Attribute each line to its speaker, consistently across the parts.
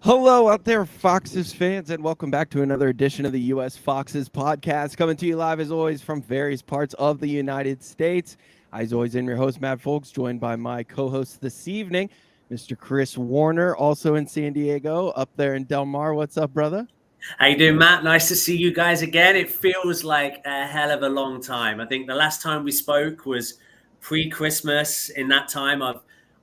Speaker 1: Hello out there, Foxes fans, and welcome back to another edition of the U.S. Foxes podcast, coming to you live as always from various parts of the United States. As always, I'm your host, Matt Folks, joined by my co-host this evening, Mr. Chris Warner, also in San Diego, up there in Del Mar. What's up, brother?
Speaker 2: How you doing, Matt? Nice to see you guys again. It feels like a hell of a long time. I think the last time we spoke was pre-Christmas. In that time, I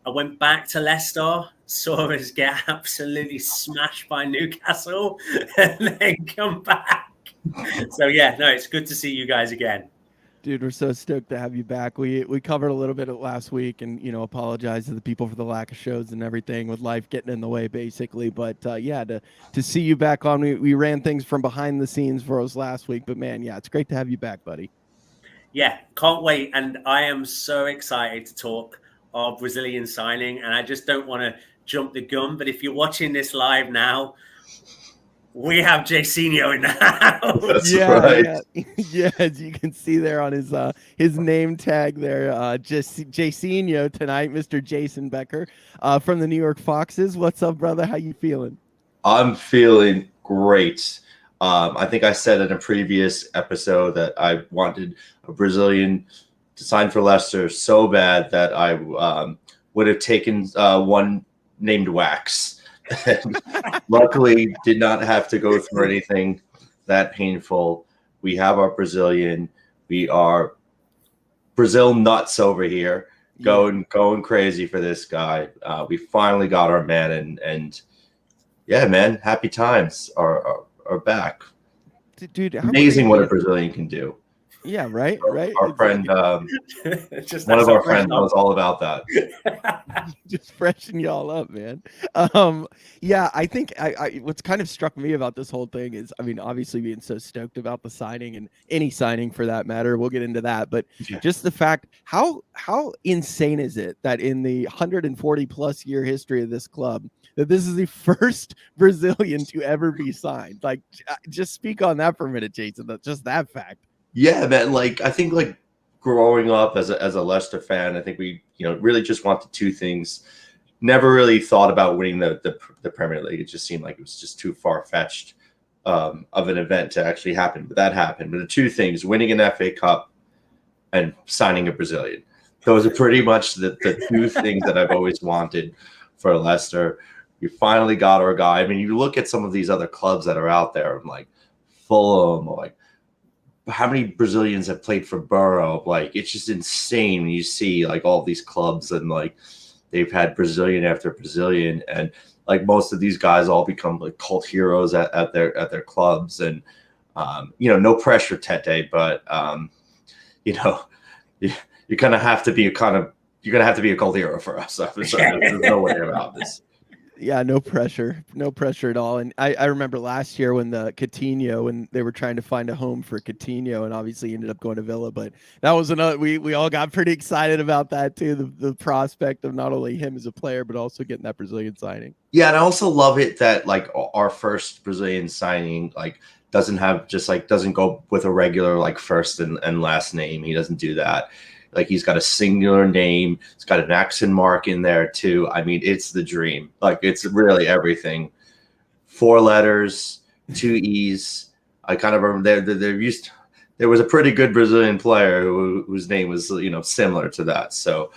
Speaker 2: went back to Leicester, saw us get absolutely smashed by Newcastle, and then come back. So yeah, no, it's good to see you guys again.
Speaker 1: Dude, we're so stoked to have you back. We covered a little bit of last week, and apologize to the people for the lack of shows and everything with life getting in the way, basically. But yeah, to see you back on, we ran things from behind the scenes for us last week. But man, yeah, it's great to have you back, buddy.
Speaker 2: Yeah, can't wait, and I am so excited to talk our Brazilian signing. And I just don't want to jump the gun, but if you're watching this live now, we have Jairzinho in the house.
Speaker 3: That's right.
Speaker 1: Yeah. As you can see there on his name tag there, Jairzinho tonight, Mr. Jason Becker, from the New York Foxes. What's up, brother? How you feeling?
Speaker 3: I'm feeling great. I think I said in a previous episode that I wanted a Brazilian to sign for Leicester so bad that I would have taken one named Wax. Luckily, did not have to go through anything that painful. We have our Brazilian. We are Brazil nuts over here, going crazy for this guy. We finally got our man, and yeah, man, happy times are back.
Speaker 1: Dude,
Speaker 3: amazing what a Brazilian can do.
Speaker 1: Yeah, right.
Speaker 3: Our friend, one of our friends knows all about that.
Speaker 1: Just freshen y'all up, man. Yeah, I think I what's kind of struck me about this whole thing is, I mean, obviously being so stoked about the signing and any signing for that matter. We'll get into that, but just the fact how insane is it that in the 140 plus year history of this club, that this is the first Brazilian to ever be signed. Like, just speak on that for a minute, Jason. Just that fact.
Speaker 3: Yeah, man. Like, I think like growing up as a Leicester fan, I think we really just wanted two things. Never really thought about winning the Premier League. It just seemed like it was just too far fetched of an event to actually happen. But that happened. But the two things: winning an FA Cup and signing a Brazilian. Those are pretty much the two things that I've always wanted for Leicester. We finally got our guy. I mean, you look at some of these other clubs that are out there, like Fulham, or like how many Brazilians have played for Borough. Like, it's just insane. You see like all these clubs, and like they've had Brazilian after Brazilian, and like most of these guys all become like cult heroes at their clubs. And no pressure, Tete, but you kind of have to be you're gonna have to be a cult hero for us. There's no way about this.
Speaker 1: Yeah, no pressure at all. And I remember last year when when they were trying to find a home for Coutinho, and obviously ended up going to Villa. But that was another. We all got pretty excited about that too. The prospect of not only him as a player, but also getting that Brazilian signing.
Speaker 3: Yeah, and I also love it that like our first Brazilian signing doesn't go with a regular like first and last name. He doesn't do that. Like, he's got a singular name. It's got an accent mark in there too. I mean, it's the dream. Like, it's really everything. 4 letters, 2 E's. I kind of remember there was a pretty good Brazilian player whose name was similar to that. So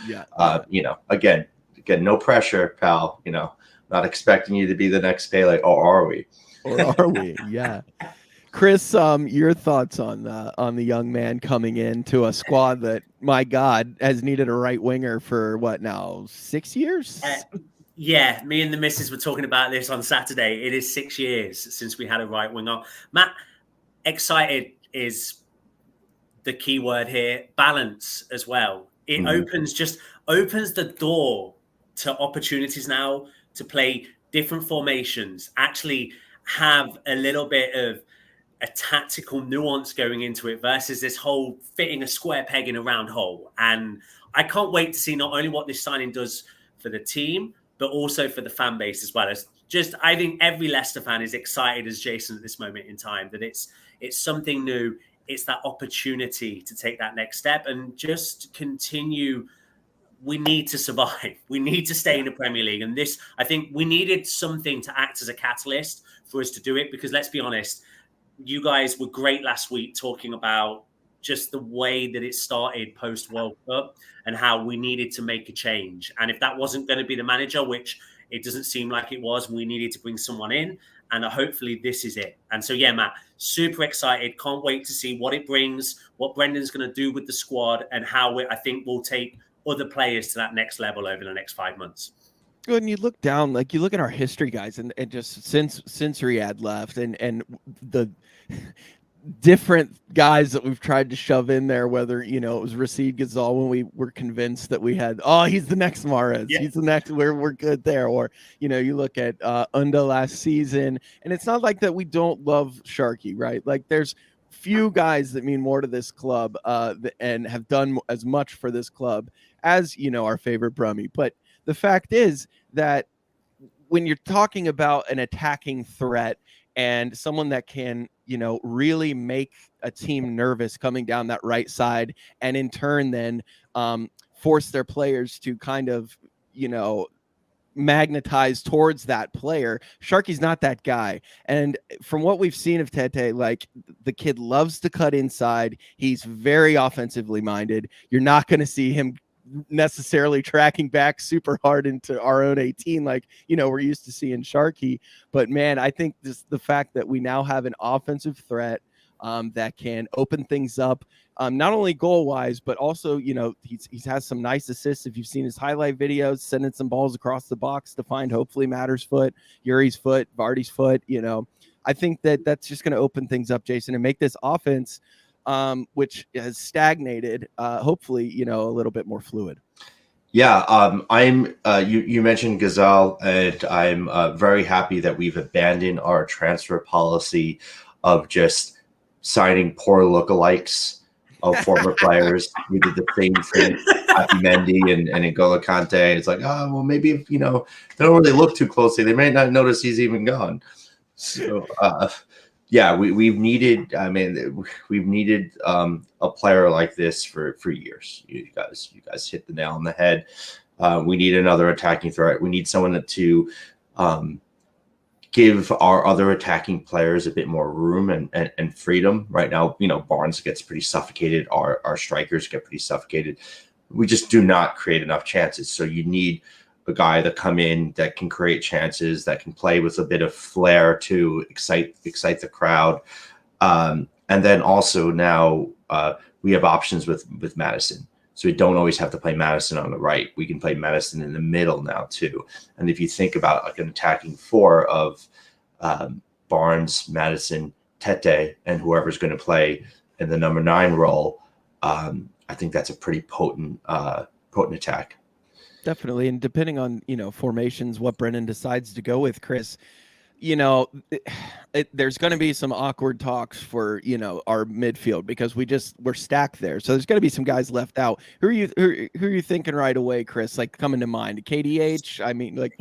Speaker 3: again, no pressure, pal. Not expecting you to be the next Pele, or are we?
Speaker 1: Or are we? Yeah. Chris, your thoughts on the young man coming into a squad that, my God, has needed a right winger for what now, 6 years?
Speaker 2: Yeah, me and the missus were talking about this on Saturday. It is 6 years since we had a right winger. Matt, excited is the key word here. Balance as well. It opens the door to opportunities now to play different formations, actually have a little bit of a tactical nuance going into it versus this whole fitting a square peg in a round hole. And I can't wait to see not only what this signing does for the team, but also for the fan base as well. I think every Leicester fan is excited as Jason at this moment in time, that it's something new. It's that opportunity to take that next step and just continue we need to survive. We need to stay in the Premier League. And this, I think we needed something to act as a catalyst for us to do it, because let's be honest, you guys were great last week talking about just the way that it started post World Cup and how we needed to make a change. And if that wasn't going to be the manager, which it doesn't seem like it was, we needed to bring someone in. And hopefully this is it. And so, yeah, Matt, super excited. Can't wait to see what it brings, what Brendan's going to do with the squad, and how I think we'll take other players to that next level over the next 5 months.
Speaker 1: When you look down, like you look at our history, guys, and just since Riyadh left and the different guys that we've tried to shove in there, whether, it was Rashid Ghazal when we were convinced that we had, he's the next Mahrez, he's the next, we're good there. Or, you look at Unda last season, and it's not like that we don't love Sharky, right? Like there's few guys that mean more to this club and have done as much for this club as, our favorite Brummie. But the fact is that when you're talking about an attacking threat and someone that can, really make a team nervous coming down that right side, and in turn then force their players to kind of, magnetize towards that player. Sharky's not that guy. And from what we've seen of Tete, like the kid loves to cut inside. He's very offensively minded. You're not going to see him necessarily tracking back super hard into our own 18 like we're used to seeing Sharky. But man, I think the fact that we now have an offensive threat that can open things up, not only goal wise, but also he's has some nice assists. If you've seen his highlight videos, sending some balls across the box to find hopefully Matter's foot, Yuri's foot, Vardy's foot. I think that's just going to open things up, Jason, and make this offense which has stagnated, hopefully, a little bit more fluid.
Speaker 3: Yeah, you mentioned Ghazal, and I'm very happy that we've abandoned our transfer policy of just signing poor lookalikes of former players. We did the same thing at Mendy and N'Golo Kante. It's like, well, maybe if, they don't really look too closely, they may not notice he's even gone. So, yeah, we've needed. I mean, we've needed a player like this for years. You guys hit the nail on the head. We need another attacking threat. We need someone to give our other attacking players a bit more room and freedom. Right now, Barnes gets pretty suffocated. Our strikers get pretty suffocated. We just do not create enough chances. So you need a guy that come in that can create chances, that can play with a bit of flair to excite the crowd. And then also now we have options with Maddison. So we don't always have to play Maddison on the right. We can play Maddison in the middle now too. And if you think about like an attacking four of Barnes, Maddison, Tete, and whoever's going to play in the number 9 role, I think that's a pretty potent attack.
Speaker 1: Definitely. And depending on, formations, what Brendan decides to go with, Chris, there's going to be some awkward talks for, our midfield, because we're stacked there. So there's going to be some guys left out. Who are you thinking right away, Chris, like coming to mind? KDH? I mean, like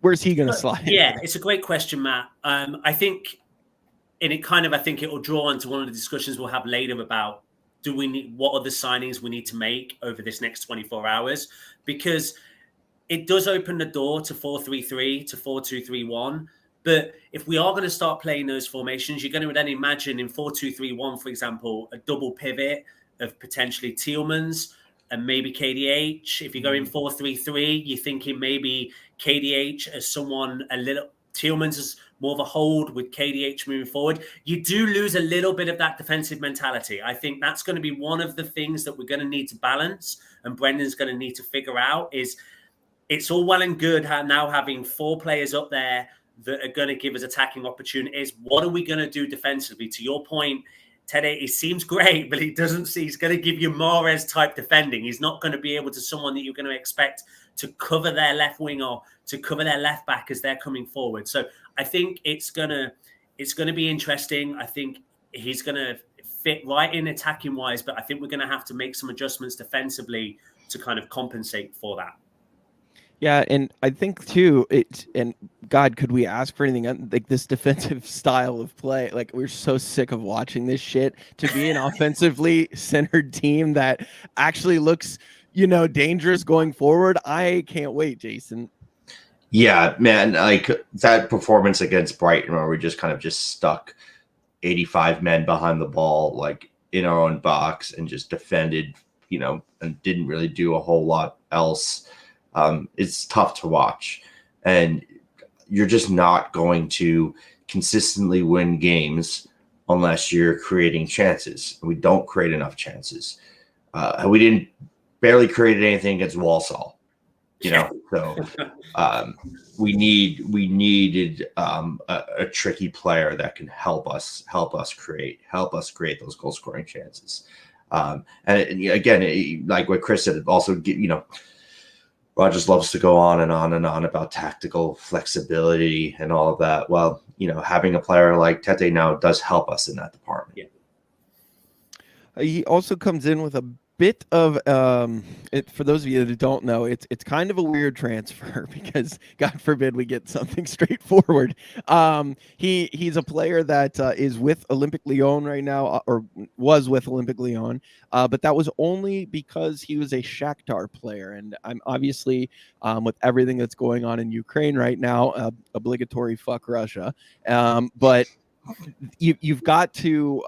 Speaker 1: where's he going to slide?
Speaker 2: Yeah, it's a great question, Matt. I think it will draw into one of the discussions we'll have later about what are the signings we need to make over this next 24 hours? Because it does open the door to 4-3-3, to 4-2-3-1. But if we are going to start playing those formations, you're going to then imagine in 4-2-3-1, for example, a double pivot of potentially Tielemans and maybe KDH. If you're going 4-3-3, you're thinking maybe KDH as someone a little, Tielemans is more of a hold with KDH moving forward. You do lose a little bit of that defensive mentality. I think that's going to be one of the things that we're going to need to balance, and Brendan's going to need to figure out is it's all well and good now having 4 players up there that are going to give us attacking opportunities. What are we going to do defensively? To your point, Tete, he seems great, but he's going to give you Mahrez type defending. He's not going to be able to someone that you're going to expect to cover their left wing or to cover their left back as they're coming forward. So I think it's going to be interesting. I think he's going to fit right in attacking wise, but I think we're going to have to make some adjustments defensively to kind of compensate for that.
Speaker 1: Yeah, and I think too, God, could we ask for anything like this defensive style of play? Like, we're so sick of watching this shit. To be an offensively centered team that actually looks, dangerous going forward. I can't wait, Jason.
Speaker 3: Yeah, man, like that performance against Brighton where we just kind of just stuck 85 men behind the ball, like in our own box and just defended, and didn't really do a whole lot else. It's tough to watch. And you're just not going to consistently win games unless you're creating chances. We don't create enough chances. We didn't barely create anything against Walsall, so we needed a tricky player that can help us create those goal scoring chances. And again, like what Chris said, also, Rodgers loves to go on and on and on about tactical flexibility and all of that. Well, having a player like Tete now does help us in that department.
Speaker 2: Yeah.
Speaker 1: He also comes in with a bit of for those of you that don't know, it's kind of a weird transfer because God forbid we get something straightforward. He's a player that is with Olympique Lyon right now, or was with Olympique Lyon, but that was only because he was a Shakhtar player, and I'm obviously with everything that's going on in Ukraine right now, obligatory fuck Russia, but you've got to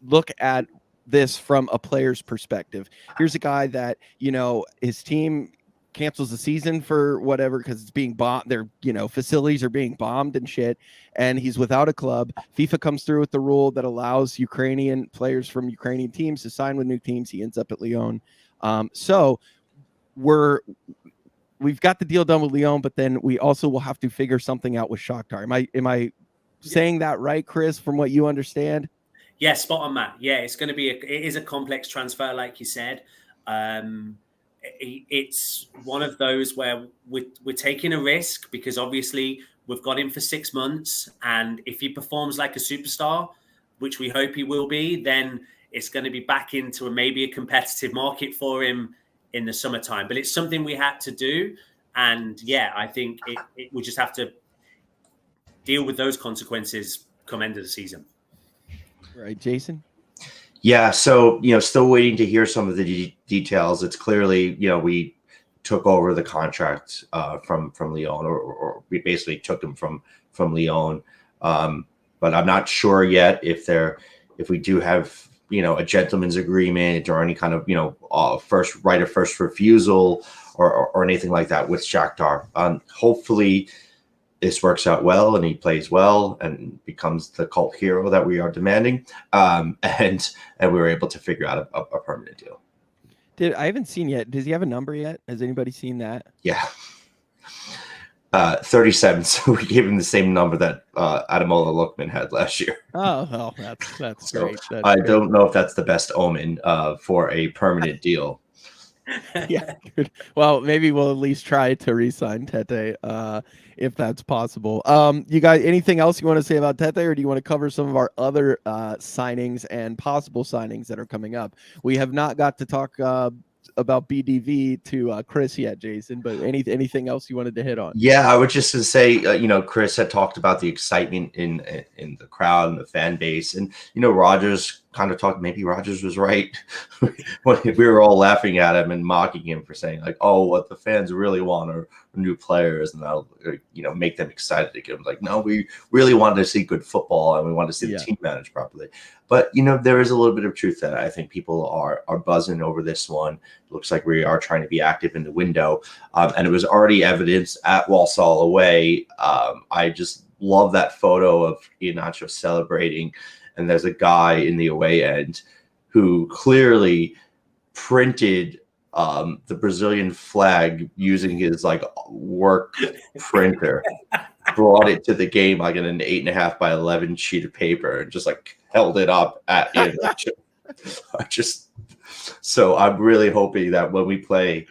Speaker 1: look at this from a player's perspective. Here's a guy that, his team cancels the season for whatever because it's being bombed. Their, facilities are being bombed and shit, and he's without a club. FIFA comes through with the rule that allows Ukrainian players from Ukrainian teams to sign with new teams. He ends up at Lyon. So we've got the deal done with Lyon, but then we also will have to figure something out with Shakhtar. Am I saying that right, Chris, from what you understand?
Speaker 2: Yeah, spot on, Matt. Yeah, it is a complex transfer, like you said. It's one of those where we're taking a risk because obviously we've got him for 6 months, and if he performs like a superstar, which we hope he will be, then it's going to be back into maybe a competitive market for him in the summertime. But it's something we had to do, and yeah, I think we just have to deal with those consequences come end of the season.
Speaker 1: Right, Jason?
Speaker 3: Yeah, so, still waiting to hear some of the details. It's clearly, we took over the contract from Lyon, or we basically took him from Lyon. But I'm not sure yet if we do have, a gentleman's agreement or any kind of, first refusal or anything like that with Shakhtar. Hopefully this works out well and he plays well and becomes the cult hero that we are demanding. And we were able to figure out a permanent deal.
Speaker 1: I haven't seen yet. Does he have a number yet? Has anybody seen that?
Speaker 3: Yeah. 37. So we gave him the same number that Ademola Lookman had last year.
Speaker 1: Oh, well, that's
Speaker 3: so
Speaker 1: great.
Speaker 3: I don't know if that's the best omen for a permanent deal.
Speaker 1: Yeah. Well, maybe we'll at least try to re-sign Tete if that's possible. You guys, anything else you want to say about Tete, or do you want to cover some of our other signings and possible signings that are coming up? We have not got to talk about BDV to Chris yet, Jason, but anything else you wanted to hit on?
Speaker 3: Yeah, I would just say, Chris had talked about the excitement in the crowd and the fan base, and Rodgers kind of talked. Maybe Rodgers was right when we were all laughing at him and mocking him for saying like, "Oh, what the fans really want are new players, and that'll make them excited to get them." Like, no, we really wanted to see good football and we wanted to see the team managed properly. But there is a little bit of truth that I think people are buzzing over this one. It looks like we are trying to be active in the window, and it was already evidenced at Walsall away. I just love that photo of Iheanacho celebrating, and there's a guy in the away end who clearly printed the Brazilian flag using his work printer, brought it to the game like in an 8.5 by 11 sheet of paper and just held it up at Iheanacho. So I'm really hoping that when we play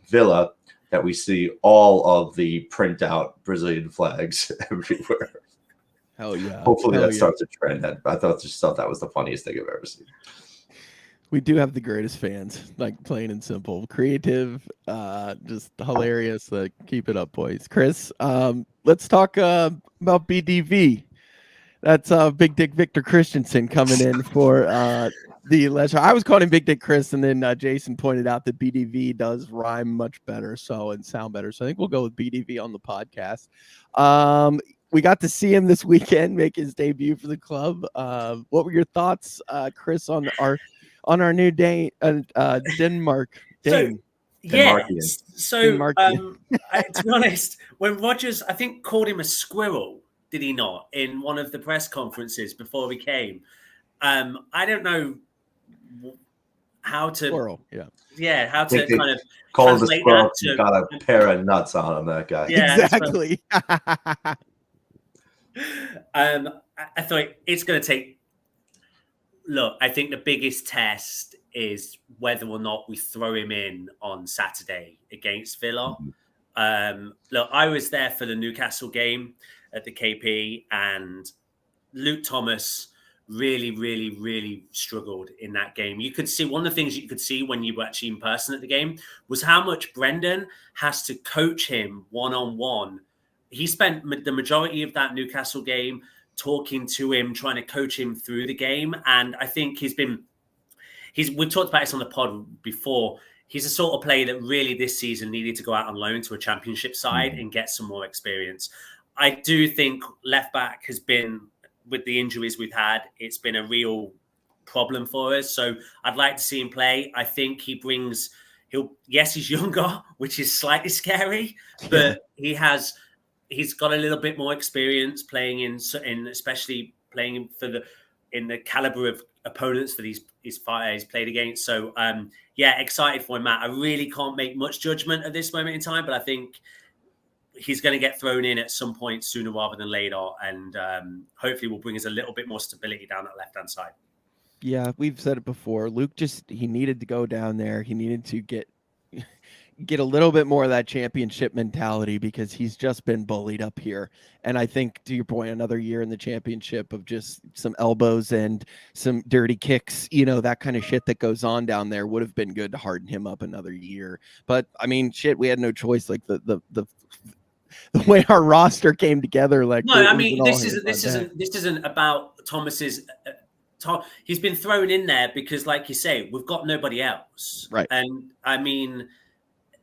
Speaker 3: Villa, that we see all of the printout Brazilian flags everywhere.
Speaker 1: Hell yeah!
Speaker 3: Hopefully that starts a trend. I thought that was the funniest thing I've ever seen.
Speaker 1: We do have the greatest fans, plain and simple, creative, just hilarious. Keep it up, boys. Chris, let's talk about BDV. That's Big Dick Victor Christensen coming in for the lesser. I was calling him Big Dick Chris, and then Jason pointed out that BDV does rhyme much better, and sound better. So I think we'll go with BDV on the podcast. We got to see him this weekend make his debut for the club. What were your thoughts, Chris, on our new Denmark Dane?
Speaker 2: Yeah,
Speaker 1: Denmarkian.
Speaker 2: To be honest, when Rodgers, I think, called him a squirrel, did he not, in one of the press conferences before he came? I don't know how to,
Speaker 1: squirrel,
Speaker 2: how to kind of
Speaker 3: call the squirrel.
Speaker 2: To,
Speaker 3: got a pair of nuts on him, that guy.
Speaker 2: Yeah,
Speaker 1: exactly.
Speaker 2: I thought it's going to take. Look, I think the biggest test is whether or not we throw him in on Saturday against Villa. Look, I was there for the Newcastle game at the KP, and Luke Thomas really, really, really struggled in that game. You could see one of the things you could see when you were actually in person at the game was how much Brendan has to coach him one-on-one. He spent the majority of that Newcastle game talking to him, trying to coach him through the game. And I think we've talked about this on the pod before. He's the sort of player that really this season needed to go out on loan to a championship side and get some more experience. I do think left back has been, with the injuries we've had, it's been a real problem for us. So I'd like to see him play. I think he's younger, which is slightly scary, but he's got a little bit more experience playing in especially playing in the caliber of opponents that he's played against. So excited for him, Matt. I really can't make much judgment at this moment in time, but I think he's going to get thrown in at some point sooner rather than later, and hopefully will bring us a little bit more stability down that left-hand side.
Speaker 1: Yeah, we've said it before. Luke he needed to go down there. He needed to get a little bit more of that championship mentality, because he's just been bullied up here. And I think, to your point, another year in the championship of just some elbows and some dirty kicks, that kind of shit that goes on down there would have been good to harden him up another year. But I mean, shit, we had no choice. Like the way our roster came together, like,
Speaker 2: no, I mean, this isn't about Thomas's. He's been thrown in there because, like you say, we've got nobody else,
Speaker 1: right?
Speaker 2: And I mean,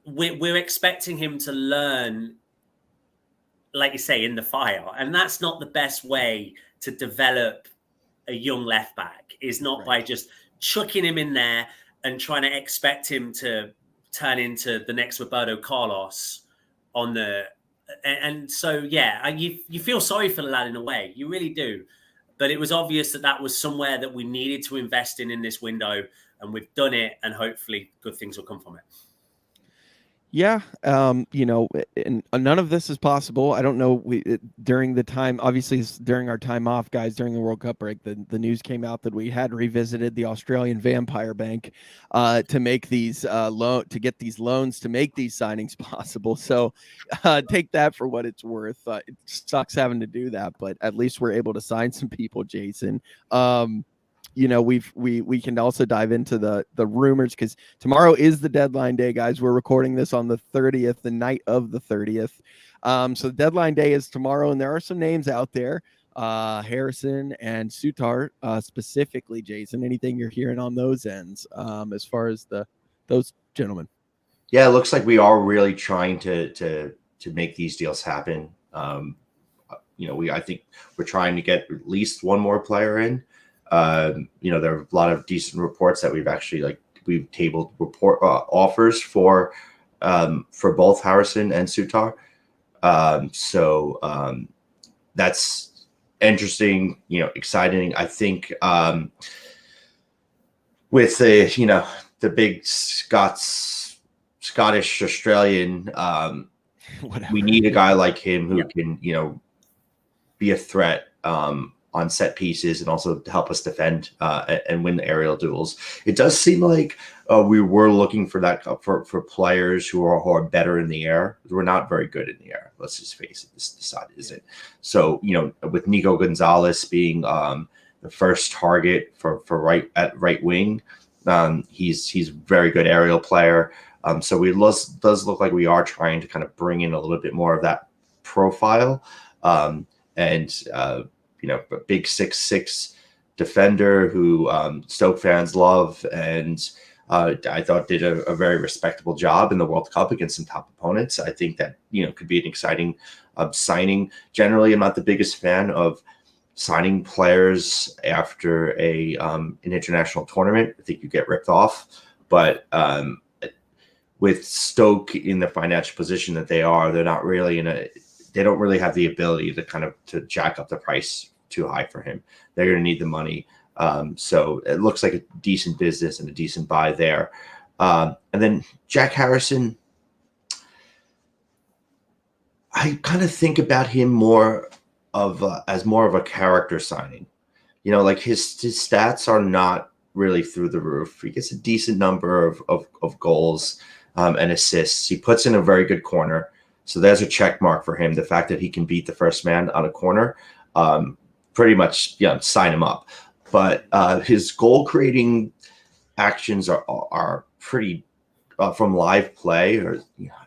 Speaker 2: we're expecting him to learn, like you say, in the fire, and that's not the best way to develop a young left back. Is not by just chucking him in there and trying to expect him to turn into the next Roberto Carlos on the. And so, you feel sorry for the lad in a way, you really do. But it was obvious that was somewhere that we needed to invest in this window, and we've done it, and hopefully good things will come from it.
Speaker 1: Yeah, and none of this is possible. I don't know. During the time, obviously, during our time off, guys, during the World Cup break, the news came out that we had revisited the Australian Vampire Bank to make these to get these loans to make these signings possible. So take that for what it's worth. It sucks having to do that, but at least we're able to sign some people, Jason. We can also dive into the rumors, because tomorrow is the deadline day, guys. We're recording this on the 30th, the night of the 30th. So the deadline day is tomorrow, and there are some names out there, Harrison and Sutar, specifically. Jason, anything you're hearing on those ends, as far as those gentlemen?
Speaker 3: Yeah, it looks like we are really trying to make these deals happen. I think we're trying to get at least one more player in. There are a lot of decent reports that we've tabled offers for both Harrison and Sutar. That's interesting, exciting. I think with the big Scottish Australian, we need a guy like him who can, be a threat on set pieces, and also to help us defend and win the aerial duels. It does seem like we were looking for that for players who are better in the air. We're not very good in the air. Let's just face it. This side isn't. So with Nico Gonzalez being the first target for right wing, he's a very good aerial player. So it does look like we are trying to kind of bring in a little bit more of that profile. a big 6'6" defender who Stoke fans love, and I thought did a very respectable job in the World Cup against some top opponents. I think that could be an exciting signing. Generally, I'm not the biggest fan of signing players after an international tournament. I think you get ripped off, but with Stoke in the financial position that they are, they're not really they don't really have the ability to jack up the price too high for him. They're going to need the money. So it looks like a decent business and a decent buy there. And then Jack Harrison, I kind of think about him more of as more of a character signing. Like his stats are not really through the roof. He gets a decent number of goals and assists. He puts in a very good corner. So there's a check mark for him. The fact that he can beat the first man on a corner, pretty much, sign him up. But his goal creating actions are pretty from live play,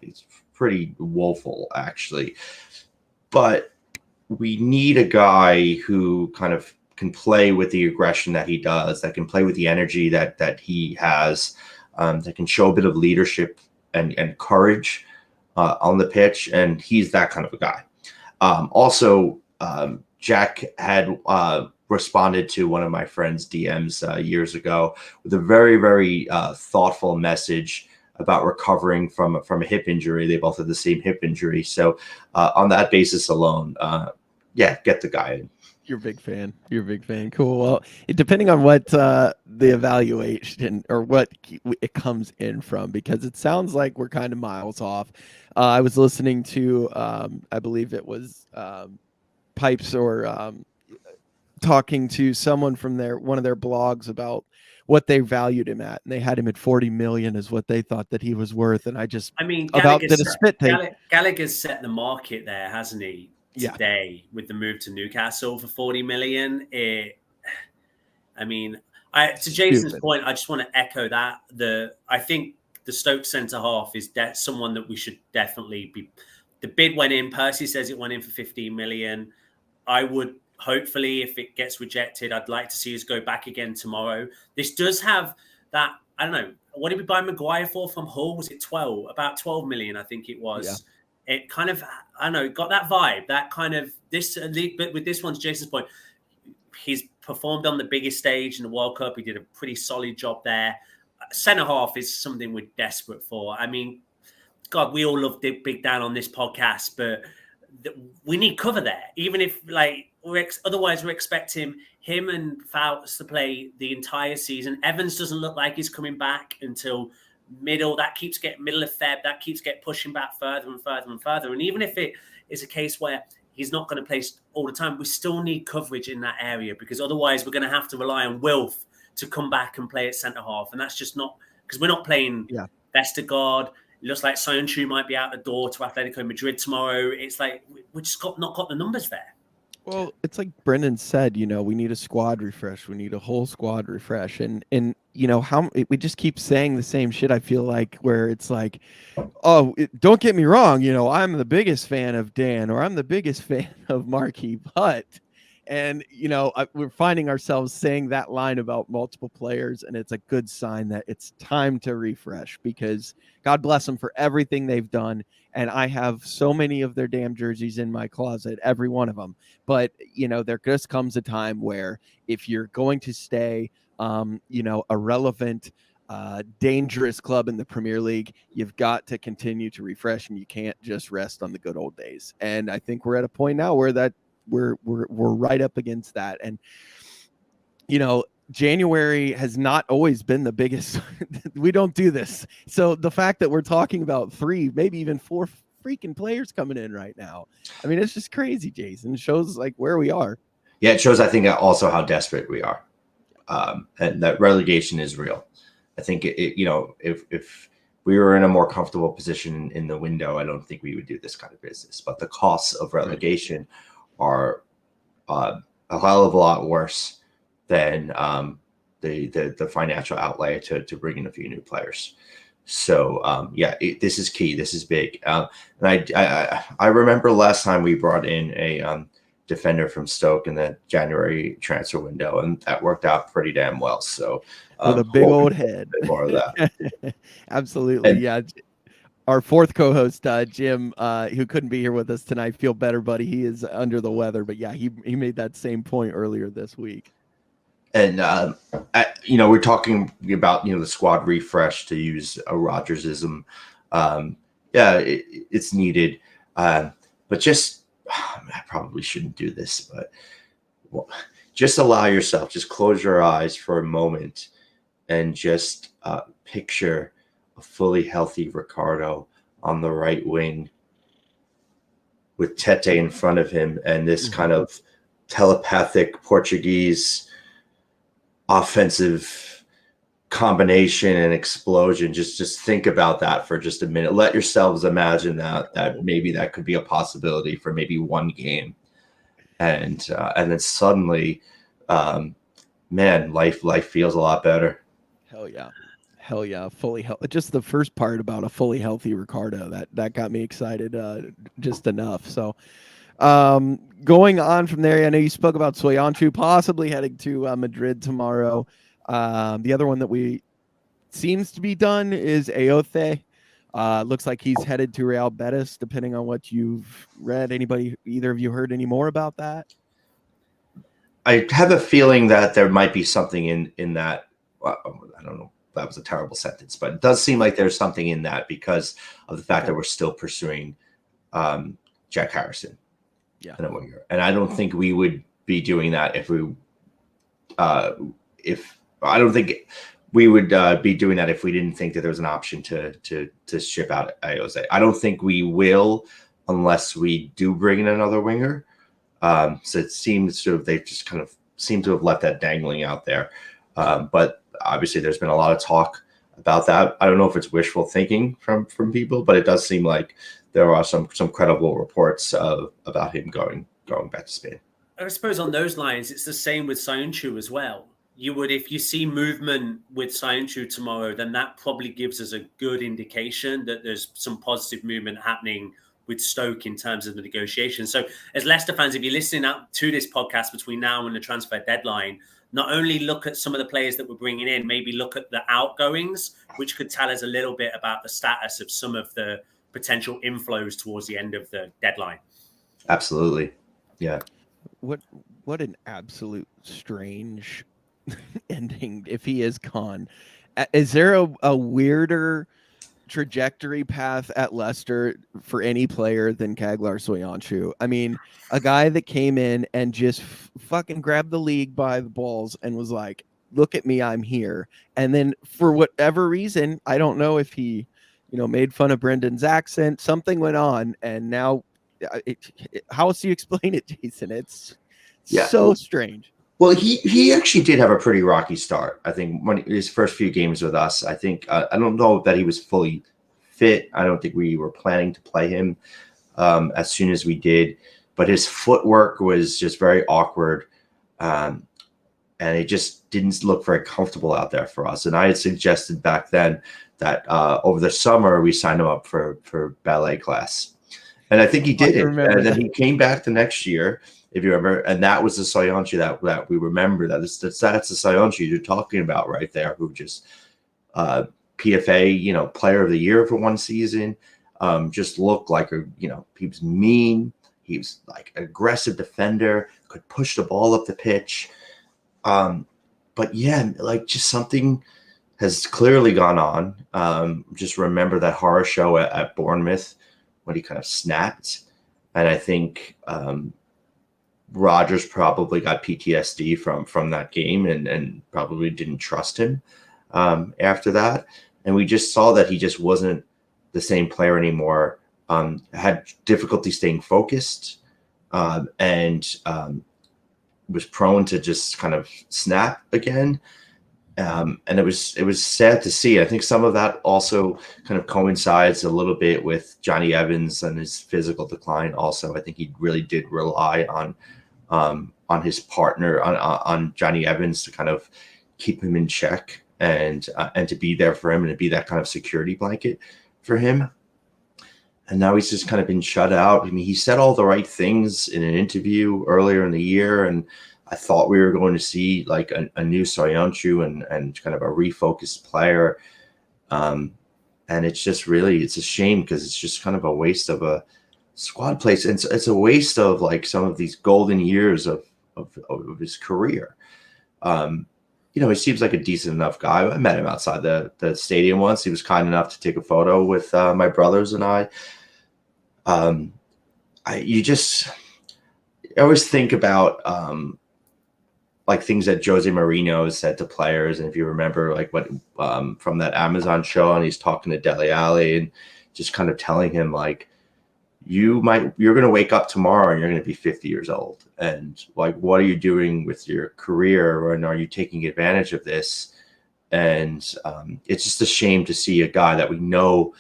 Speaker 3: it's pretty woeful actually. But we need a guy who kind of can play with the aggression that he does, that can play with the energy that he has, that can show a bit of leadership and courage on the pitch, and he's that kind of a guy. Also, Jack had responded to one of my friend's DMs years ago with a very, very thoughtful message about recovering from a hip injury. They both had the same hip injury. So on that basis alone, get the guy in.
Speaker 1: You're a big fan. You're a big fan. Cool. Well, depending on what the evaluation or what it comes in from, because it sounds like we're kind of miles off. I was listening to, I believe it was Pipes or talking to someone from one of their blogs about what they valued him at, and they had him at 40 million is what they thought that he was worth. And
Speaker 2: Gallagher's set the market there, hasn't he? Today with the move to Newcastle for 40 million. To Jason's point, I just want to echo that. I think the Stoke centre half is someone that we should definitely be. The bid went in. Percy says it went in for 15 million. I would hopefully, if it gets rejected, I'd like to see us go back again tomorrow. This does have that. I don't know. What did we buy Maguire for from Hull? Was it 12? About 12 million, I think it was. Yeah. It kind of, I don't know, got that vibe, that kind of but with this one, to Jason's point, he's performed on the biggest stage in the World Cup. He did a pretty solid job there. Centre half is something we're desperate for. I mean, God, we all love Big Dan on this podcast, but we need cover there. Even if otherwise we're expecting him and Fouts to play the entire season. Evans doesn't look like he's coming back until middle of Feb, that keeps getting pushing back further and further and further. And even if it is a case where he's not going to play all the time, we still need coverage in that area, because otherwise we're going to have to rely on Wilf to come back and play at centre half. And that's just not, because we're not playing Vestergaard. It looks like Soyuncu might be out the door to Atletico Madrid tomorrow. It's like we just not got the numbers there.
Speaker 1: Well, it's like Brendan said, we need a squad refresh. We need a whole squad refresh. And we just keep saying the same shit, I feel like, where it's like, don't get me wrong, I'm the biggest fan of Dan, or I'm the biggest fan of Marquis, but, we're finding ourselves saying that line about multiple players, and it's a good sign that it's time to refresh, because God bless them for everything they've done. And I have so many of their damn jerseys in my closet, every one of them. But, there just comes a time where if you're going to stay, a relevant, dangerous club in the Premier League, you've got to continue to refresh, and you can't just rest on the good old days. And I think we're at a point now where we're right up against that. And, January has not always been the biggest. We don't do this. So the fact that we're talking about 3, maybe even 4 freaking players coming in right now, I mean, it's just crazy, Jason. It shows where we are.
Speaker 3: Yeah, it shows, I think, also how desperate we are. And that relegation is real. I think if we were in a more comfortable position in the window, I don't think we would do this kind of business. But the costs of relegation are a hell of a lot worse than the financial outlay to bring in a few new players. So this is key. This is big. And I remember last time we brought in defender from Stoke in the January transfer window, and that worked out pretty damn well. So
Speaker 1: with a big old head.
Speaker 3: More of that.
Speaker 1: Absolutely.
Speaker 3: And,
Speaker 1: yeah. Our fourth co-host, Jim, who couldn't be here with us tonight, feel better, buddy. He is under the weather, but yeah, he made that same point earlier this week.
Speaker 3: And we're talking about the squad refresh, to use a Rodgersism. It's needed, but just I probably shouldn't do this, but just allow yourself, just close your eyes for a moment, and just picture a fully healthy Ricardo on the right wing with Tete in front of him, and this kind of telepathic Portuguese offensive combination and explosion. Just think about that for just a minute. Let yourselves imagine that maybe that could be a possibility for maybe one game, and then suddenly, man, life feels a lot better.
Speaker 1: Hell yeah, fully healthy. Just the first part about a fully healthy Ricardo, that got me excited just enough. So going on from there, I know you spoke about Soyuncu possibly heading to Madrid tomorrow. The other one that seems to be done is Ayoze. Looks like he's headed to Real Betis, depending on what you've read. Either of you heard any more about that?
Speaker 3: I have a feeling that there might be something in that. I don't know. That was a terrible sentence, but it does seem like there's something in that because of the fact that we're still pursuing Jack Harrison.
Speaker 1: Yeah.
Speaker 3: And I don't think we would be doing that if I don't think we would be doing that if we didn't think that there was an option to ship out Ayoze. I don't think we will unless we do bring in another winger. So it seems they just kind of seem to have left that dangling out there. But obviously there's been a lot of talk about that. I don't know if it's wishful thinking from people, but it does seem like there are some credible reports about him going back to Spain.
Speaker 2: I suppose on those lines, it's the same with Soyuncu as well. If you see movement with Soyuncu tomorrow, then that probably gives us a good indication that there's some positive movement happening with Stoke in terms of the negotiation. So as Leicester fans, if you're listening out to this podcast between now and the transfer deadline, not only look at some of the players that we're bringing in, maybe look at the outgoings, which could tell us a little bit about the status of some of the potential inflows towards the end of the deadline.
Speaker 3: Absolutely. Yeah.
Speaker 1: What an absolute strange ending if he is gone. Is there a weirder trajectory path at Leicester for any player than Caglar Soyuncu? I mean, a guy that came in and just fucking grabbed the league by the balls and was like, look at me, I'm here. And then for whatever reason, I don't know if he, made fun of Brendan's accent, something went on, and now how else do you explain it, Jason? It's so strange.
Speaker 3: Well, he actually did have a pretty rocky start. I think when his first few games with us, I think I don't know that he was fully fit. I don't think we were planning to play him as soon as we did, but his footwork was just very awkward, and it just didn't look very comfortable out there for us. And I had suggested back then that over the summer we signed him up for ballet class, and I think he did it. And then he came back the next year, if you remember, and that was the Soyuncu that we remember. That's the Soyuncu you're talking about right there, who just PFA, player of the year for one season, just looked like he was mean. He was like an aggressive defender, could push the ball up the pitch. But yeah, like just something has clearly gone on. Just remember that horror show at Bournemouth when he kind of snapped, and I think Rodgers probably got PTSD from that game and probably didn't trust him after that. And we just saw that he just wasn't the same player anymore. Had difficulty staying focused, and was prone to just kind of snap again. And it was sad to see. I think some of that also kind of coincides a little bit with Johnny Evans and his physical decline. Also, I think he really did rely on his partner, on Johnny Evans, to kind of keep him in check and to be there for him and to be that kind of security blanket for him. and now he's just kind of been shut out. I mean, he said all the right things in an interview earlier in the year, and I thought we were going to see like a new Soyuncu and kind of a refocused player. And it's just really, it's a shame because it's just kind of a waste of a squad place. It's a waste of like some of these golden years of his career. You know, he seems like a decent enough guy. I met him outside the stadium once. He was kind enough to take a photo with my brothers and I. I always think about like things that Jose Mourinho has said to players. And if you remember, like what from that Amazon show, and he's talking to Dele Alli and just kind of telling him like, you're going to wake up tomorrow and you're going to be 50 years old. And like, what are you doing with your career? And are you taking advantage of this? And it's just a shame to see a guy that we know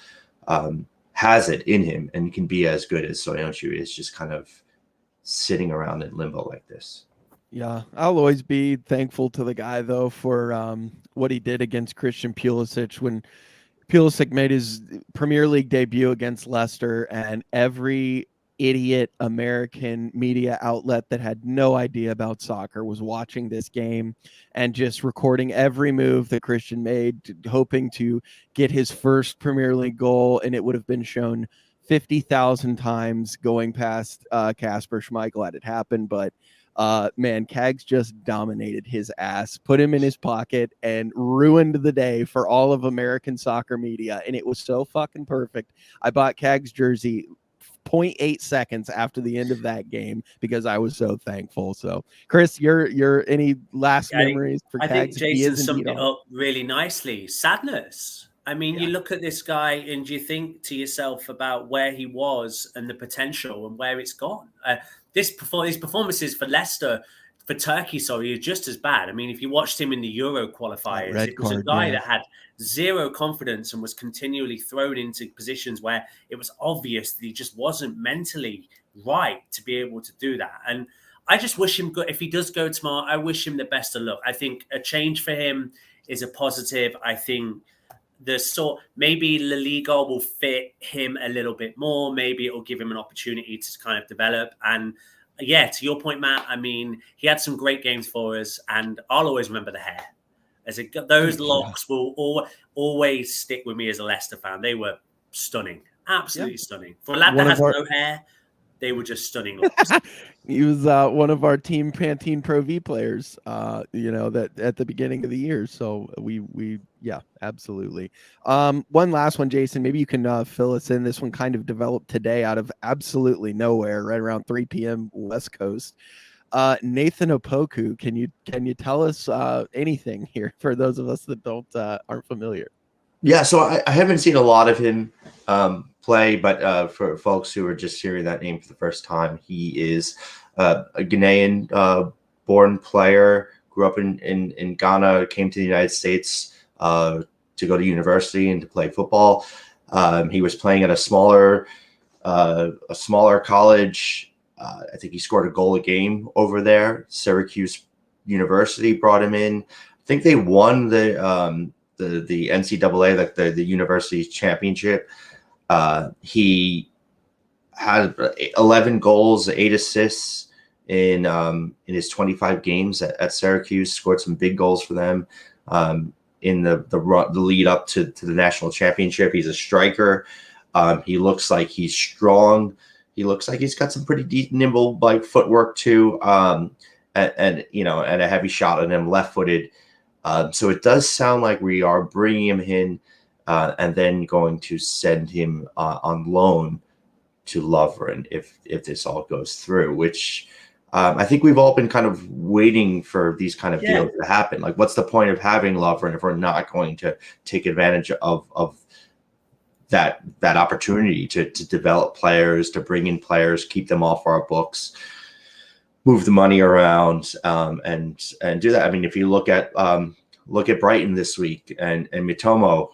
Speaker 3: has it in him and can be as good as Soyuncu is just kind of sitting around in limbo like this.
Speaker 1: Yeah, I'll always be thankful to the guy, though, for what he did against Christian Pulisic when Pulisic made his Premier League debut against Leicester, and every idiot American media outlet that had no idea about soccer was watching this game and just recording every move that Christian made, hoping to get his first Premier League goal, and it would have been shown 50,000 times going past Kasper Schmeichel had it happened, but man, Cags just dominated his ass, put him in his pocket, and ruined the day for all of American soccer media. And it was so fucking perfect. I bought Cags jersey 0.8 seconds after the end of that game because I was so thankful. So, Chris, your any last memories for Cags?
Speaker 2: I think Jason summed it up really nicely. Sadness. I mean, you look at this guy and you think to yourself about where he was and the potential and where it's gone. These performances for Leicester, for Turkey, sorry, are just as bad. I mean, if you watched him in the Euro qualifiers, it was a guy that had zero confidence and was continually thrown into positions where it was obvious that he just wasn't mentally right to be able to do that. And I just wish him good. If he does go tomorrow, I wish him the best of luck. I think a change for him is a positive. I think maybe La Liga will fit him a little bit more. Maybe it will give him an opportunity to kind of develop. And yeah, to your point, Matt, I mean, he had some great games for us, and I'll always remember the hair. Those locks will always stick with me as a Leicester fan. They were stunning, absolutely stunning. For a lad that has no hair, they were just stunning looks.
Speaker 1: He was one of our Team Pantene Pro V players, that at the beginning of the year. So we absolutely. One last one, Jason, maybe you can fill us in. This one kind of developed today out of absolutely nowhere, right around 3 p.m. West Coast. Nathan Opoku, can you tell us anything here for those of us that aren't familiar?
Speaker 3: Yeah, so I haven't seen a lot of him play, but for folks who are just hearing that name for the first time, he is a Ghanaian born player, grew up in Ghana, came to the United States to go to university and to play football. He was playing at a smaller college. I think he scored a goal a game over there. Syracuse University brought him in. I think they won the NCAA, like the university championship. He had 11 goals, 8 assists in his 25 games at Syracuse. Scored some big goals for them in the lead up to the national championship. He's a striker. He looks like he's strong. He looks like he's got some pretty deep, nimble like footwork too, and a heavy shot on him, left-footed. So it does sound like we are bringing him in and then going to send him on loan to Lovren if this all goes through, which I think we've all been kind of waiting for these kind of deals to happen. Like, what's the point of having Lovren if we're not going to take advantage of that opportunity to develop players, to bring in players, keep them off our books, move the money around, and do that. I mean, if you look at Brighton this week and Mitomo,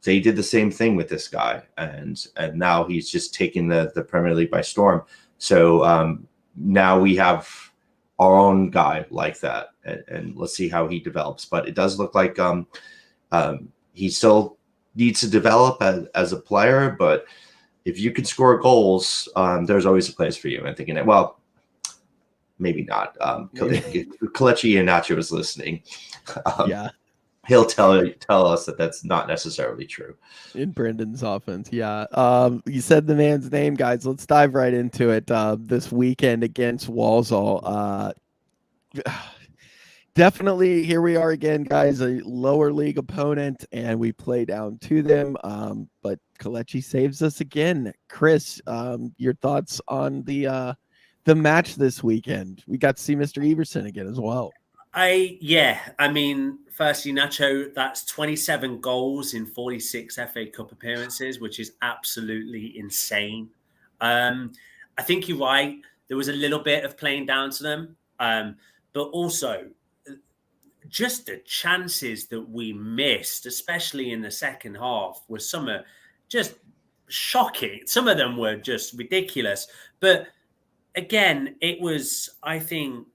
Speaker 3: they did the same thing with this guy, and now he's just taking the Premier League by storm. So now we have our own guy like that, and let's see how he develops. But it does look like he still needs to develop as a player, but if you can score goals, there's always a place for you. And I'm thinking, well, maybe not. Kelechi Iheanacho is listening.
Speaker 1: Yeah.
Speaker 3: He'll tell us that that's not necessarily true.
Speaker 1: In Brendan's offense, yeah. You said the man's name, guys. Let's dive right into it. This weekend against Walsall. Definitely, here we are again, guys. A lower league opponent, and we play down to them. But Kelechi saves us again. Chris, your thoughts on the match this weekend? We got to see Mr. Everson again as well.
Speaker 2: I mean, firstly, Nacho, that's 27 goals in 46 FA Cup appearances, which is absolutely insane. I think you're right. There was a little bit of playing down to them, but also just the chances that we missed, especially in the second half, were some just shocking. Some of them were just ridiculous. But again, it was, I think,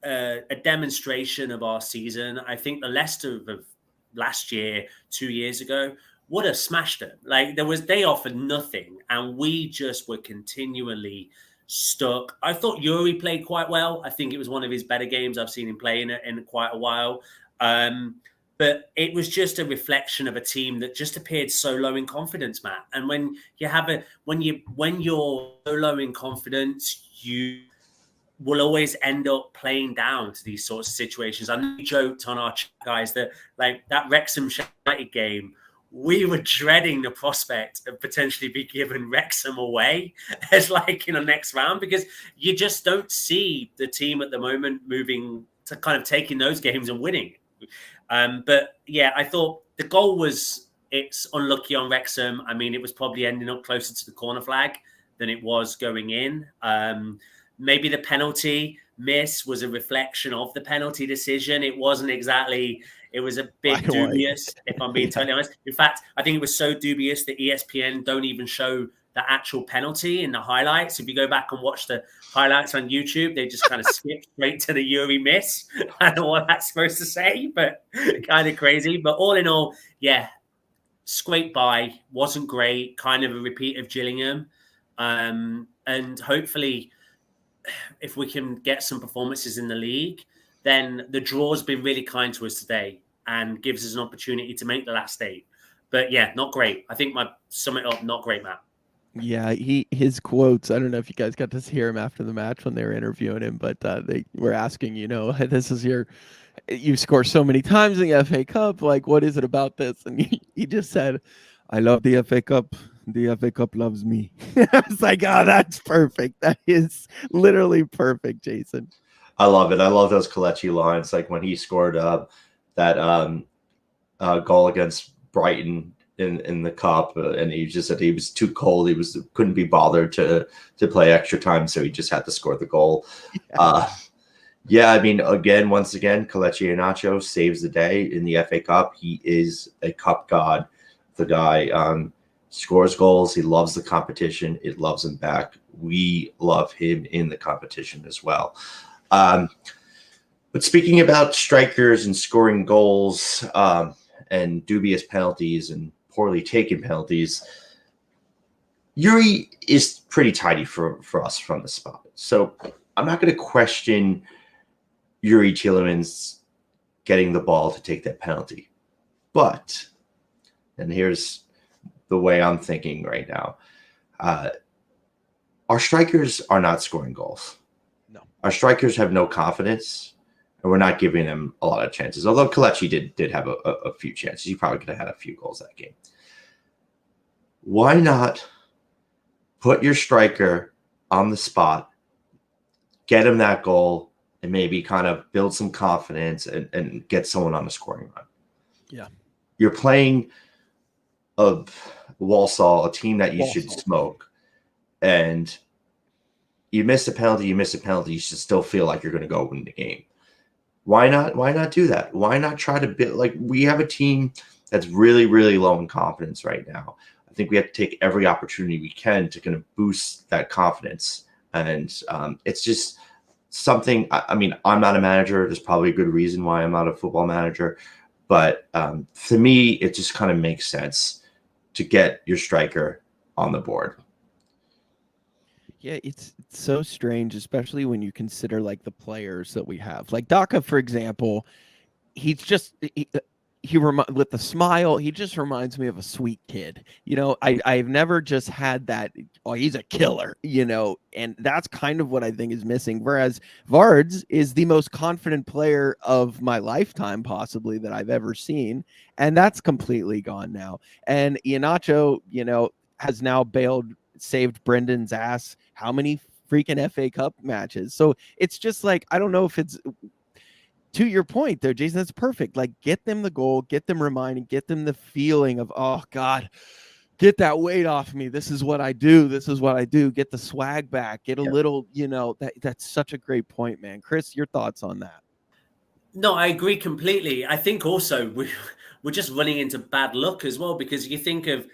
Speaker 2: a demonstration of our season. I think the Leicester of last year, 2 years ago, would have smashed them. Like they offered nothing, and we just were continually stuck. I thought Yuri played quite well. I think it was one of his better games I've seen him play in quite a while. But it was just a reflection of a team that just appeared so low in confidence, Matt. And when you're so low in confidence, you will always end up playing down to these sorts of situations. I know we joked on our chat, guys, that like that Wrexham United game, we were dreading the prospect of potentially be given Wrexham away as like in the next round, because you just don't see the team at the moment moving to kind of taking those games and winning. But yeah, I thought the goal it's unlucky on Wrexham. I mean, it was probably ending up closer to the corner flag than it was going in. Maybe the penalty miss was a reflection of the penalty decision. It wasn't exactly, it was a bit dubious, if I'm being totally honest. In fact, I think it was so dubious that ESPN don't even show the actual penalty in the highlights. If you go back and watch the highlights on YouTube, they just kind of skip straight to the Yuri miss. I don't know what that's supposed to say, but kind of crazy. But all in all, yeah, scraped by, wasn't great, kind of a repeat of Gillingham. And hopefully, if we can get some performances in the league, then the draw's been really kind to us today and gives us an opportunity to make the last 8. But yeah, not great. I think my sum it up, not great, Matt.
Speaker 1: Yeah, his quotes, I don't know if you guys got to hear him after the match when they were interviewing him, but they were asking, this is you score so many times in the FA Cup, like what is it about this? And he just said, I love the FA Cup. The FA Cup loves me. I was like, oh, that's perfect. That is literally perfect, Jason.
Speaker 3: I love it. I love those Kelechi lines. Like when he scored that goal against Brighton in the cup, and he just said he was too cold. He couldn't be bothered to play extra time, so he just had to score the goal. Yeah. I mean, once again, Kelechi Iheanacho saves the day in the FA Cup. He is a cup god. The guy scores goals. He loves the competition. It loves him back. We love him in the competition as well. But speaking about strikers and scoring goals and dubious penalties and poorly taken penalties, Yuri is pretty tidy for us from the spot. So I'm not going to question Yuri Tielemans getting the ball to take that penalty. But, and here's the way I'm thinking right now, our strikers are not scoring goals.
Speaker 1: No.
Speaker 3: Our strikers have no confidence, and we're not giving them a lot of chances. Although Kelechi did have a few chances. He probably could have had a few goals that game. Why not put your striker on the spot, get him that goal, and maybe kind of build some confidence and get someone on the scoring run?
Speaker 1: Yeah.
Speaker 3: You're playing a Walsall, a team that you should smoke, and you miss a penalty, you should still feel like you're going to go win the game. Why not do that? Why not try to build? Like, we have a team that's really, really low in confidence right now. I think we have to take every opportunity we can to kind of boost that confidence. And it's just something, I mean, I'm not a manager. There's probably a good reason why I'm not a football manager. But to me, it just kind of makes sense to get your striker on the board.
Speaker 1: Yeah, it's so strange, especially when you consider like the players that we have. Like Daka, for example, he's just with the smile, he just reminds me of a sweet kid. I've never just had that, oh, he's a killer, and that's kind of what I think is missing. Whereas Vards is the most confident player of my lifetime, possibly, that I've ever seen, and that's completely gone now. And Iheanacho, has now saved Brendan's ass how many freaking FA Cup matches. So it's just like, I don't know if it's, to your point there, Jason, that's perfect. Like, get them the goal, get them reminding, get them the feeling of, oh God, get that weight off me. This is what I do. This is what I do. Get the swag back. Get a little, that's such a great point, man. Chris, your thoughts on that?
Speaker 2: No, I agree completely. I think also we're just running into bad luck as well, because you think of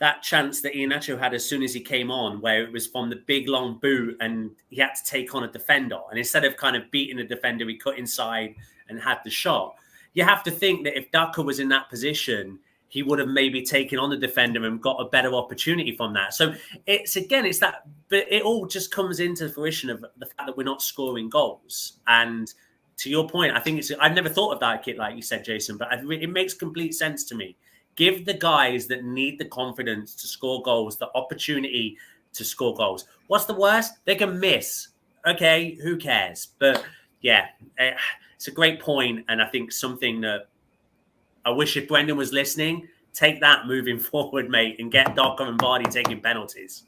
Speaker 2: that chance that Iheanacho had as soon as he came on, where it was from the big long boot and he had to take on a defender. And instead of kind of beating the defender, he cut inside and had the shot. You have to think that if Daka was in that position, he would have maybe taken on the defender and got a better opportunity from that. So it's that, but it all just comes into fruition of the fact that we're not scoring goals. And to your point, I think I've never thought of that kit like you said, Jason, but it makes complete sense to me. Give the guys that need the confidence to score goals the opportunity to score goals. What's the worst? They can miss. Okay, who cares? But yeah, it's a great point, and I think something that I wish, if Brendan was listening, take that moving forward, mate, and get Daka and Vardy taking penalties.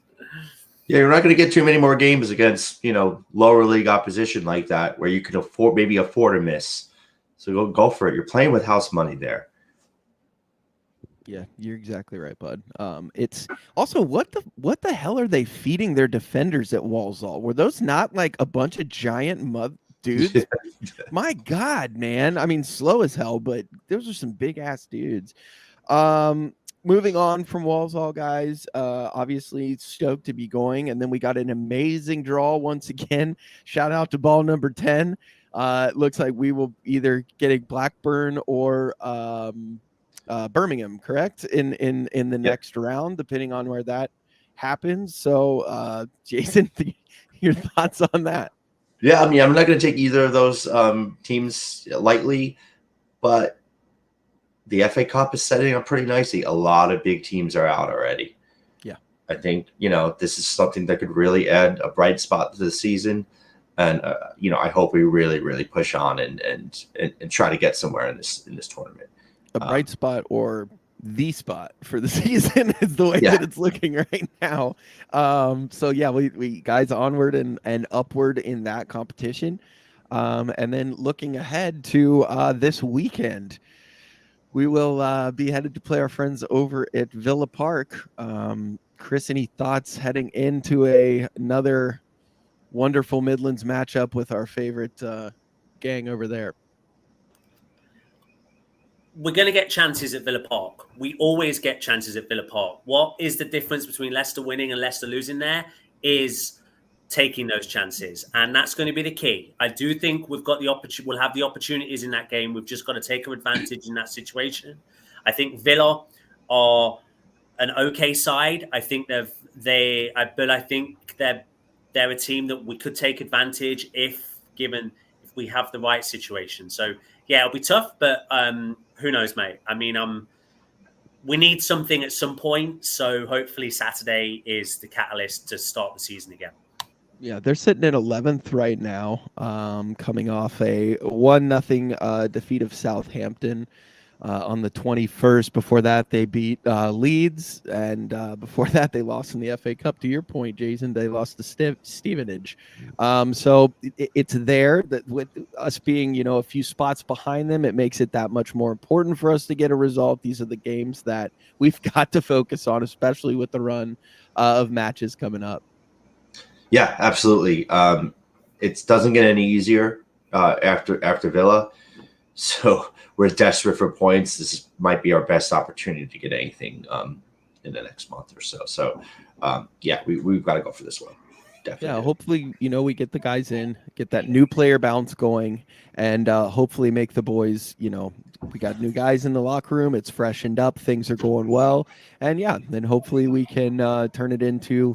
Speaker 3: Yeah, you're not going to get too many more games against, lower league opposition like that, where you can afford a miss. So go for it. You're playing with house money there.
Speaker 1: Yeah, you're exactly right, bud. It's also, what the hell are they feeding their defenders at Walsall? Were those not like a bunch of giant dudes? My God, man. I mean, slow as hell, but those are some big ass dudes. Moving on from Walsall, guys. Obviously stoked to be going, and then we got an amazing draw once again. Shout out to ball number 10. It looks like we will either get a Blackburn or Birmingham, correct? In the next round, depending on where that happens. So, Jason, your thoughts on that?
Speaker 3: Yeah, I mean, I'm not going to take either of those teams lightly, but the FA Cup is setting up pretty nicely. A lot of big teams are out already.
Speaker 1: Yeah,
Speaker 3: I think this is something that could really add a bright spot to the season, and I hope we really, really push on and try to get somewhere in this tournament.
Speaker 1: A bright spot, or the spot for the season, is the way that it's looking right now. So yeah, we guys, onward and upward in that competition. And then looking ahead to this weekend, we will be headed to play our friends over at Villa Park. Chris, any thoughts heading into another wonderful Midlands matchup with our favorite gang over there?
Speaker 2: We're going to get chances at Villa Park. We always get chances at Villa Park. What is the difference between Leicester winning and Leicester losing there is taking those chances. And that's going to be the key. I do think we've got we'll have the opportunities in that game. We've just got to take advantage in that situation. I think Villa are an okay side. I think but I think they're a team that we could take advantage if we have the right situation. So yeah, it'll be tough, but who knows, mate? I mean, we need something at some point. So hopefully Saturday is the catalyst to start the season again.
Speaker 1: Yeah, they're sitting at 11th right now, coming off a 1-0 defeat of Southampton on the 21st. Before that, they beat Leeds, and before that, they lost in the FA Cup. To your point, Jason, they lost to Stevenage. So it's there that with us being, a few spots behind them, it makes it that much more important for us to get a result. These are the games that we've got to focus on, especially with the run of matches coming up.
Speaker 3: Yeah, absolutely. It doesn't get any easier after Villa. So we're desperate for points. This might be our best opportunity to get anything in the next month or so. So, we've got to go for this one. Definitely.
Speaker 1: Yeah, hopefully, we get the guys in, get that new player bounce going, and hopefully make the boys, we got new guys in the locker room. It's freshened up. Things are going well. And yeah, then hopefully we can turn it into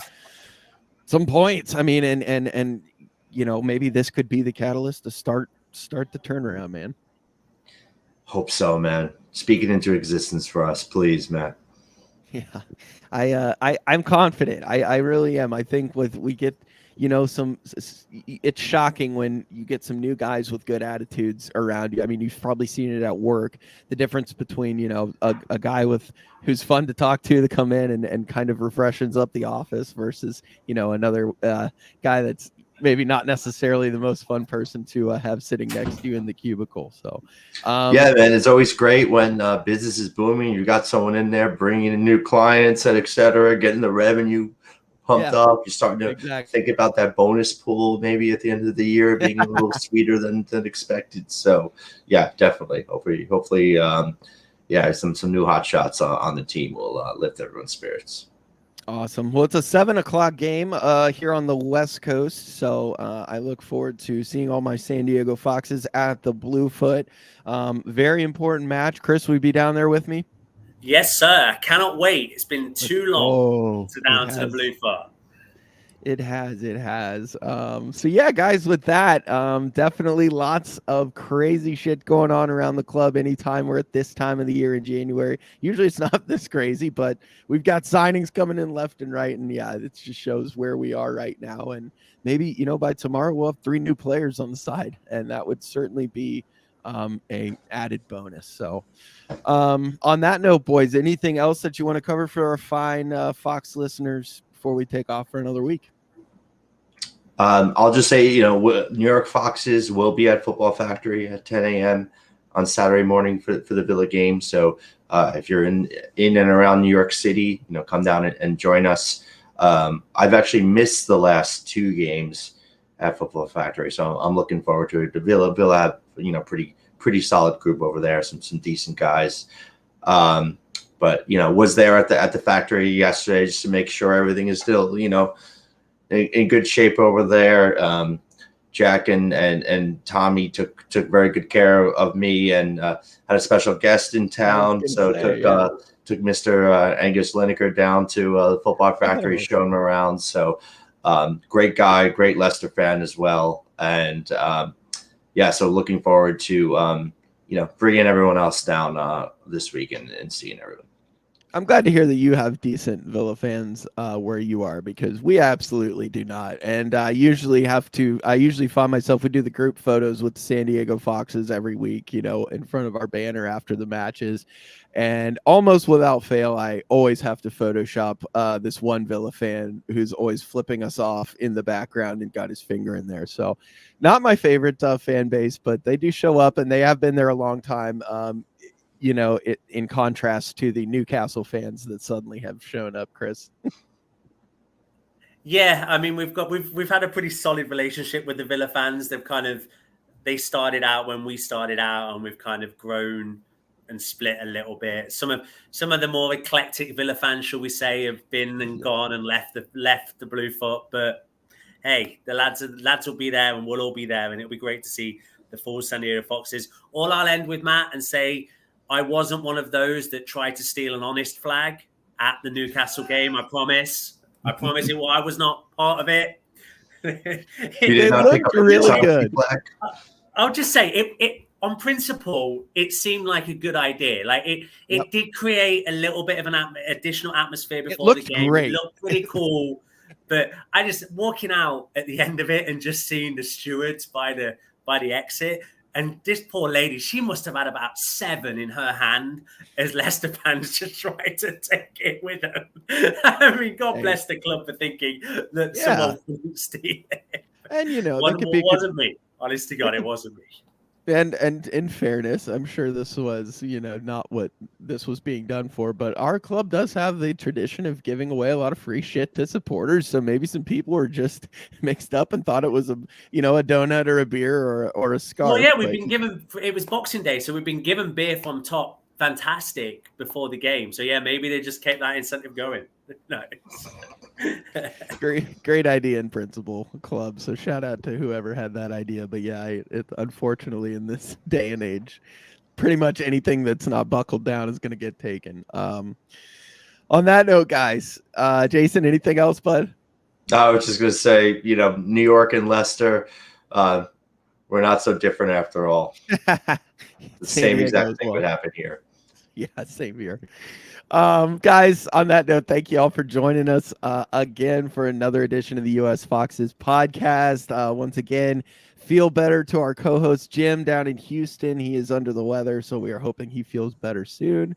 Speaker 1: some points. I mean, and maybe this could be the catalyst to start the turnaround, man.
Speaker 3: Hope so, man. Speak it into existence for us, please, Matt.
Speaker 1: Yeah, I'm confident. I really am. I think we get, it's shocking when you get some new guys with good attitudes around you. I mean, you've probably seen it at work, the difference between, a guy who's fun to talk to come in and kind of refreshes up the office versus, another guy that's maybe not necessarily the most fun person to have sitting next to you in the cubicle. So,
Speaker 3: yeah, man, it's always great when business is booming. You got someone in there bringing in new clients, et cetera, getting the revenue pumped up. You're starting to think about that bonus pool maybe at the end of the year being a little sweeter than expected. So, yeah, definitely. Hopefully, some new hot shots on the team will lift everyone's spirits.
Speaker 1: Awesome. Well, it's a 7:00 game here on the West Coast, so I look forward to seeing all my San Diego Foxes at the Bluefoot. Very important match. Chris, will you be down there with me?
Speaker 2: Yes, sir. I cannot wait. It's been too long to the Bluefoot.
Speaker 1: It has. So yeah, guys, with that, definitely lots of crazy shit going on around the club anytime we're at this time of the year in January. Usually it's not this crazy, but we've got signings coming in left and right. And yeah, it just shows where we are right now. And maybe, by tomorrow we'll have 3 new players on the side, and that would certainly be a added bonus. So on that note, boys, anything else that you want to cover for our fine Fox listeners before we take off for another week?
Speaker 3: I'll just say, New York Foxes will be at Football Factory at 10 a.m. on Saturday morning for the Villa game. So if you're in and around New York City, come down and join us. I've actually missed the last 2 games at Football Factory, so I'm looking forward to it. The Villa have, pretty solid group over there, some decent guys. But was there at the factory yesterday just to make sure everything is still in good shape over there. Jack and Tommy took very good care of me and had a special guest in town, so took Mr. Angus Lineker down to the Football Factory, showed him around. So great guy, great Leicester fan as well, and so looking forward to bringing everyone else down this week and seeing everyone.
Speaker 1: I'm glad to hear that you have decent Villa fans where you are, because we absolutely do not. And I usually find myself, we do the group photos with the San Diego Foxes every week, in front of our banner after the matches. And almost without fail, I always have to Photoshop this one Villa fan who's always flipping us off in the background and got his finger in there. So not my favorite fan base, but they do show up and they have been there a long time. In contrast to the Newcastle fans that suddenly have shown up, Chris.
Speaker 2: Yeah, I mean, we've had a pretty solid relationship with the Villa fans. They started out when we started out, and we've kind of grown and split a little bit. Some of the more eclectic Villa fans, shall we say, have been and gone and left the Bluefoot. But hey, the lads will be there, and we'll all be there, and it'll be great to see the full San Diego Foxes. All I'll end with, Matt, and say, I wasn't one of those that tried to steal an honest flag at the Newcastle game. I promise I was not part of it.
Speaker 1: It looked really good.
Speaker 2: I'll just say it on principle, it seemed like a good idea. Like it did create a little bit of an additional atmosphere before the game.
Speaker 1: Great.
Speaker 2: It looked pretty cool. But I just walking out at the end of it and just seeing the stewards by the exit. And this poor lady, she must have had about 7 in her hand as Leicester fans just tried to take it with them. I mean, God bless the club for thinking that someone wouldn't steal it.
Speaker 1: And, it
Speaker 2: wasn't me. Honest to God, it wasn't me.
Speaker 1: And in fairness, I'm sure this was, not what this was being done for, but our club does have the tradition of giving away a lot of free shit to supporters. So maybe some people were just mixed up and thought it was a donut or a beer or a scarf.
Speaker 2: Well, yeah, it was Boxing Day, so we've been given beer from Top Fantastic before the game. So yeah, maybe they just kept that incentive going. Nice.
Speaker 1: Great idea in principle, club. So shout out to whoever had that idea. But yeah, it unfortunately in this day and age, pretty much anything that's not buckled down is going to get taken. On that note, guys, Jason, anything else, bud?
Speaker 3: I was just going to say, New York and Leicester, we're not so different after all. The same exact thing would happen here.
Speaker 1: Yeah, same here. Guys, on that note, thank you all for joining us again for another edition of the US Foxes podcast. Once again, feel better to our co-host Jim down in Houston. He is under the weather, so we are hoping he feels better soon.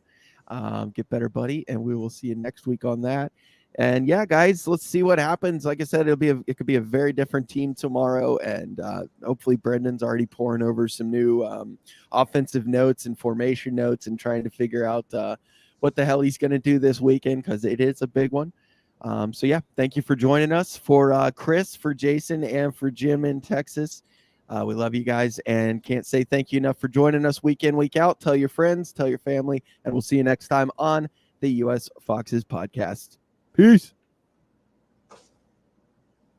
Speaker 1: Get better, buddy, and we will see you next week on that. And yeah, guys, let's see what happens. Like I said, it could be a very different team tomorrow, and hopefully Brendan's already pouring over some new offensive notes and formation notes and trying to figure out what the hell he's going to do this weekend, because it is a big one. So yeah, thank you for joining us. For Chris, for Jason, and for Jim in Texas, we love you guys and can't say thank you enough for joining us week in, week out. Tell your friends, tell your family, and we'll see you next time on the US Foxes podcast. Peace.